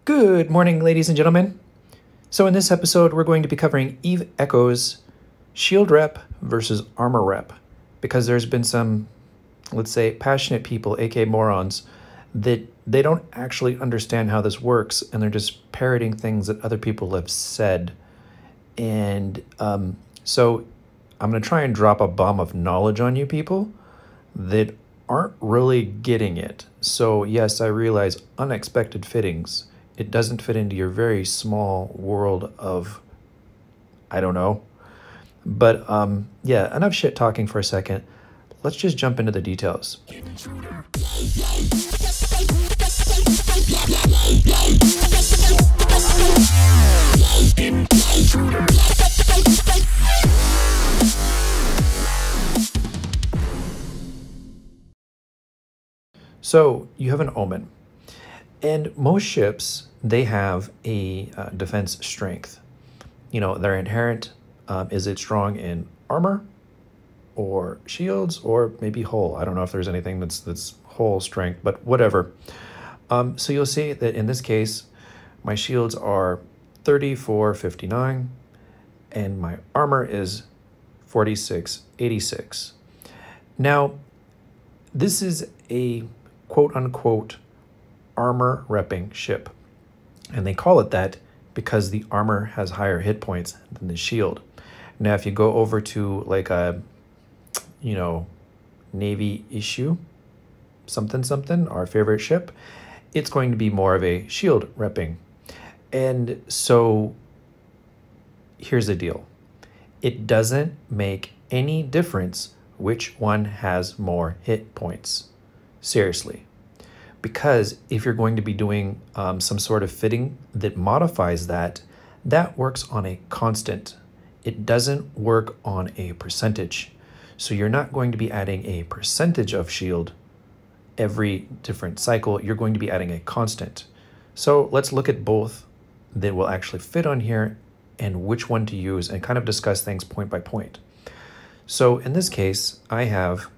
Good morning, ladies and gentlemen. So in this episode, we're going to be covering Eve Echo's shield rep versus armor rep, because there's been some, let's say, passionate people, aka morons, that they don't actually understand how this works, and they're just parroting things that other people have said. And so I'm going to try and drop a bomb of knowledge on you people that aren't really getting it. So yes, I realize unexpected fittings. It doesn't fit into your very small world of, I don't know. But yeah, enough shit talking for a second. Let's just jump into the details. So you have an Omen, and most ships, they have a defense strength. You know, their inherent, is it strong in armor or shields or maybe hull? I don't know if there's anything that's hull strength, but whatever. So you'll see that in this case, my shields are 3459 and my armor is 4686. Now, this is a quote-unquote armor repping ship, and they call it that because the armor has higher hit points than the shield. Now, if you go over to like a, you know, Navy issue, something, our favorite ship, it's going to be more of a shield repping. And so here's the deal. It doesn't make any difference which one has more hit points. Seriously. Because if you're going to be doing some sort of fitting that modifies that, that works on a constant. It doesn't work on a percentage. So you're not going to be adding a percentage of shield every different cycle. You're going to be adding a constant. So let's look at both that will actually fit on here and which one to use, and kind of discuss things point by point. So in this case, I have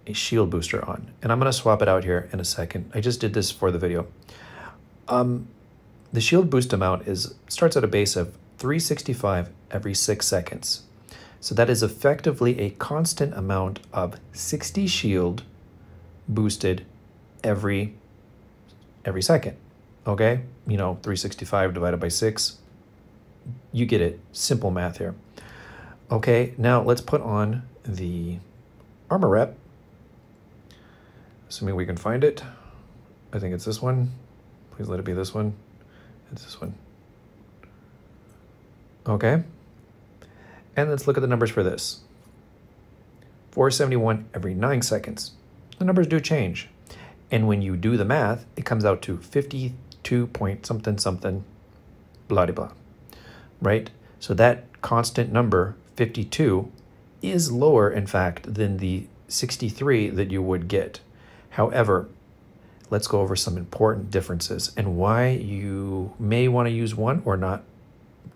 a shield booster on, and I'm going to swap it out here in a second. I just did this for the video. The shield boost amount starts at a base of 365 every 6 seconds. So that is effectively a constant amount of 60 shield boosted every second. Okay? You know, 365 divided by 6. You get it. Simple math here. Okay, now let's put on the armor rep. Assuming we can find it. I think it's this one. Please let it be this one. It's this one. Okay. And let's look at the numbers for this. 471 every 9 seconds. The numbers do change. And when you do the math, it comes out to 52 point something, blah, blah, blah. Right? So that constant number, 52, is lower, in fact, than the 63 that you would get. However, let's go over some important differences and why you may want to use one or not,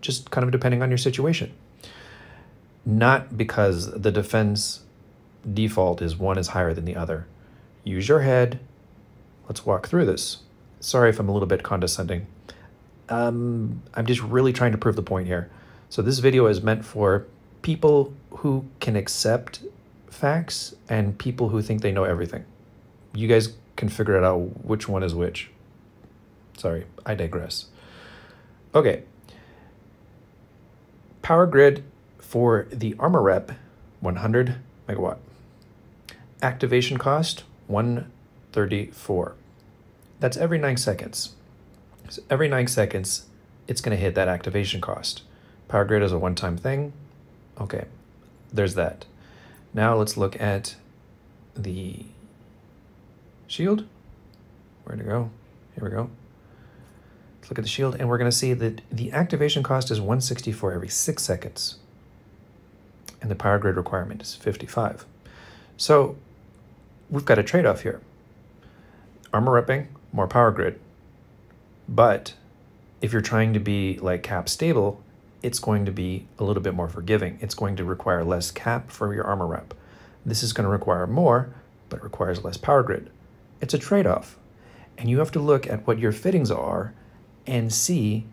just kind of depending on your situation. Not because the defense default is one is higher than the other. Use your head. Let's walk through this. Sorry if I'm a little bit condescending. I'm just really trying to prove the point here. So this video is meant for people who can accept facts and people who think they know everything. You guys can figure it out which one is which. Sorry, I digress. Okay. Power grid for the armor rep, 100 megawatt. Activation cost, 134. That's every 9 seconds. So every 9 seconds, it's going to hit that activation cost. Power grid is a one-time thing. Okay, there's that. Now let's look at the shield. Where'd it go? Here we go. Let's look at the shield, and we're going to see that the activation cost is 164 every 6 seconds. And the power grid requirement is 55. So we've got a trade-off here. Armor repping, more power grid. But if you're trying to be like cap stable, it's going to be a little bit more forgiving. It's going to require less cap for your armor rep. This is going to require more, but it requires less power grid. It's a trade-off. And you have to look at what your fittings are and see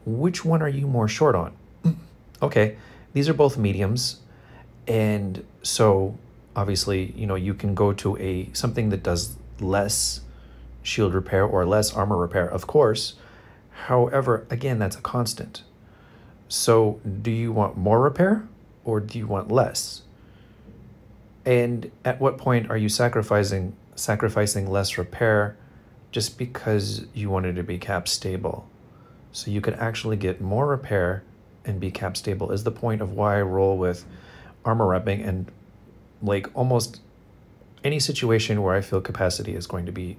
which one are you more short on. Okay, these are both mediums. And so obviously, you can go to something that does less shield repair or less armor repair, of course. However, again, that's a constant. So do you want more repair or do you want less? And at what point are you sacrificing less repair just because you wanted to be cap stable? So you could actually get more repair and be cap stable is the point of why I roll with armor repping, and like almost any situation where I feel capacity is going to be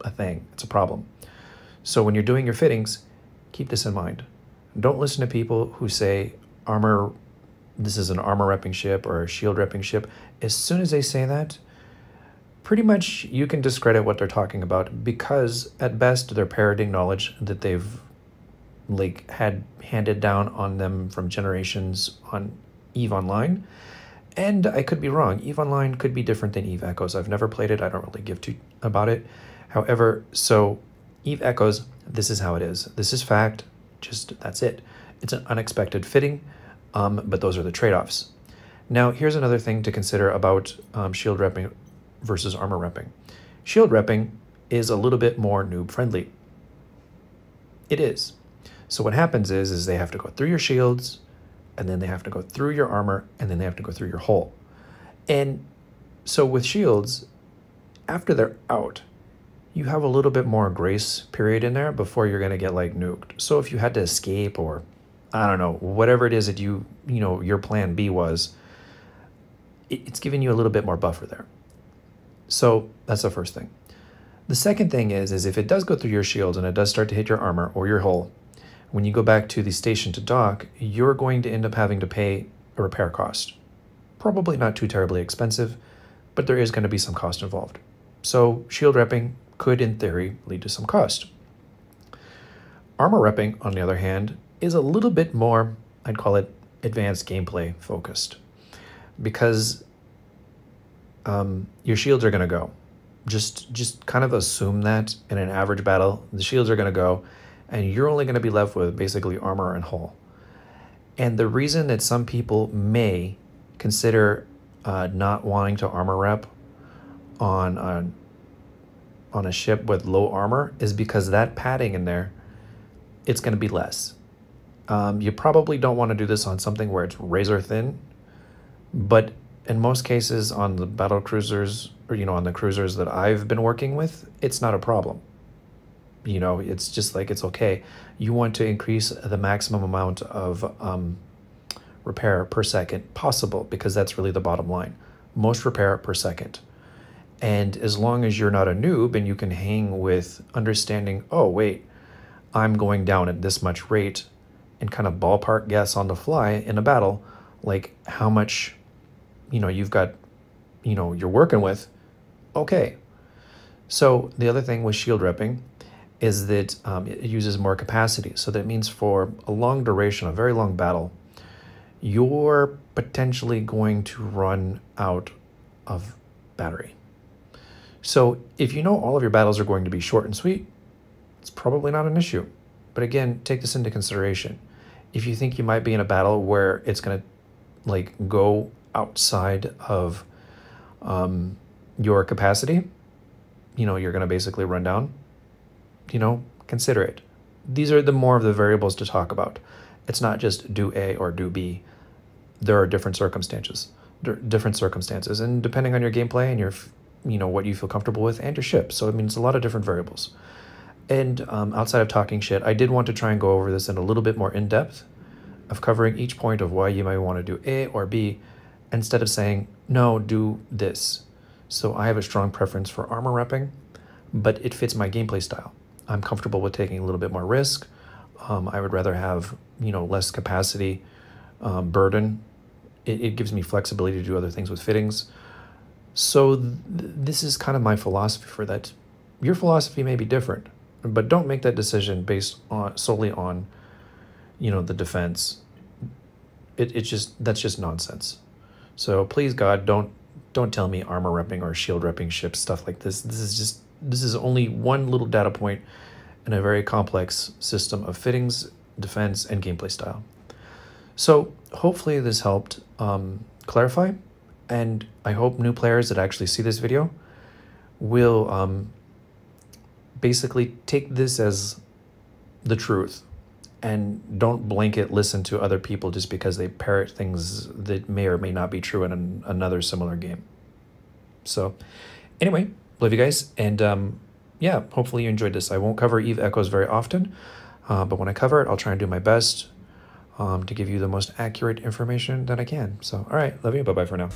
a thing, it's a problem. So when you're doing your fittings, keep this in mind. Don't listen to people who say this is an armor repping ship or a shield repping ship. As soon as they say that, pretty much you can discredit what they're talking about, because at best they're parroting knowledge that they've had handed down on them from generations on EVE Online. And I could be wrong. EVE Online could be different than EVE Echoes. I've never played it. I don't really give two about it. However, so EVE Echoes, this is how it is. This is fact. That's it. It's an unexpected fitting, but those are the trade-offs. Now, here's another thing to consider about shield repping versus armor repping. Shield repping is a little bit more noob friendly. It is. So what happens is they have to go through your shields, and then they have to go through your armor, and then they have to go through your hull. And so with shields, after they're out, you have a little bit more grace period in there before you're going to get nuked. So if you had to escape, or I don't know, whatever it is that your plan B was, it's giving you a little bit more buffer there. So that's the first thing. The second thing is if it does go through your shields and it does start to hit your armor or your hull, when you go back to the station to dock, you're going to end up having to pay a repair cost. Probably not too terribly expensive, but there is going to be some cost involved. So shield repping could, in theory, lead to some cost. Armor repping, on the other hand, is a little bit more, I'd call it advanced gameplay focused, because your shields are going to go. Just kind of assume that in an average battle, the shields are going to go, and you're only going to be left with basically armor and hull. And the reason that some people may consider not wanting to armor rep on a ship with low armor is because that padding in there, it's going to be less. You probably don't want to do this on something where it's razor thin, but in most cases on the battle cruisers, or on the cruisers that I've been working with, it's not a problem. It's just it's okay. You want to increase the maximum amount of repair per second possible, because that's really the bottom line. Most repair per second. And as long as you're not a noob and you can hang with understanding, oh, wait, I'm going down at this much rate, and kind of ballpark guess on the fly in a battle, how much, you've got, you're working with, okay. So the other thing with shield repping is that it uses more capacity. So that means for a long duration, a very long battle, you're potentially going to run out of battery. So if you know all of your battles are going to be short and sweet, it's probably not an issue. But again, take this into consideration. If you think you might be in a battle where it's going to go outside of your capacity, you're going to basically run down, consider it. These are the more of the variables to talk about. It's not just do A or do B. There are different circumstances, and depending on your gameplay and your, what you feel comfortable with and your ship. So, it's a lot of different variables. And outside of talking shit, I did want to try and go over this in a little bit more in depth, of covering each point of why you might want to do A or B, instead of saying, no, do this. So I have a strong preference for armor repping, but it fits my gameplay style. I'm comfortable with taking a little bit more risk. I would rather have, less capacity burden. It gives me flexibility to do other things with fittings. So this is kind of my philosophy for that. Your philosophy may be different, but don't make that decision based on solely on, the defense. That's just nonsense. So please God, don't tell me armor repping or shield repping ships, stuff like this. This is just this is only one little data point in a very complex system of fittings, defense, and gameplay style. So hopefully this helped clarify, and I hope new players that actually see this video will basically take this as the truth and don't blanket listen to other people just because they parrot things that may or may not be true in another similar game. So anyway, love you guys, and yeah, hopefully you enjoyed this. I won't cover Eve Echoes very often, but when I cover it, I'll try and do my best to give you the most accurate information that I can. So, all right, love you. Bye-bye for now.